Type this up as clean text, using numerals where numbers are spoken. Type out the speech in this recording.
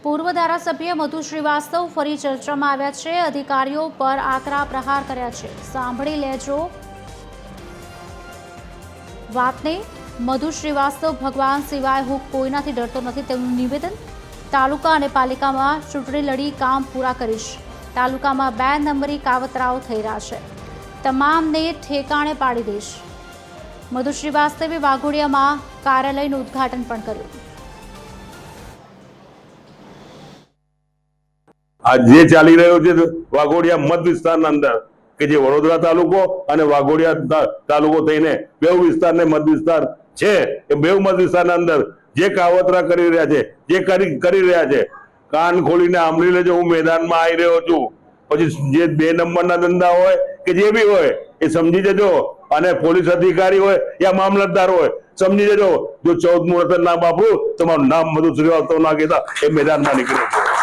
પૂર્વ ધારાસભ્ય મધુ શ્રીવાસ્તવ ફરી ચર્ચામાં આવ્યા છે। અધિકારીઓ પર આકરા પ્રહાર કર્યા છે। સાંભળી લેજો વાતને। મધુ શ્રીવાસ્તવ ભગવાન સિવાય હું કોઈનાથી ડરતો નથી તેમનું નિવેદન। તાલુકા અને પાલિકામાં ચૂંટણી લડી કામ પૂરા કરીશ। તાલુકામાં 2 નંબરી કાવતરાઓ થઈ રહ્યા છે, તમામને ઠેકાણે પાડી દઈશ। મધુ શ્રીવાસ્તવે વાઘોડિયામાં કાર્યાલયનું ઉદ્ઘાટન પણ કર્યું। आज जे चाली रह्यो छे वाघोडिया मत विस्तारना अंदर के जे वडोदरा तालुको अने वाघोडिया तालुको थईने बेव विस्तारने मत विस्तार छे ए बेव मत विस्तारना अंदर जे कावतरा करी रह्या छे जे करी रह्या छे कान खोलीने आंबळी लेजो। हूँ मैदाનમાં આવી રહ્યો છું। પછી જે 2 નંબરના ધંધા હોય કે જે બી હોય એ સમજી જજો, અને પોલીસ અધિકારી હોય યા મામલતદાર હોય સમજી જજો। જો 14મું રતન ના બાપુ તમારું નામ મધુ શ્રીવાસ્તવ ના કહેતા એ મેદાનમાં નીકળે છે।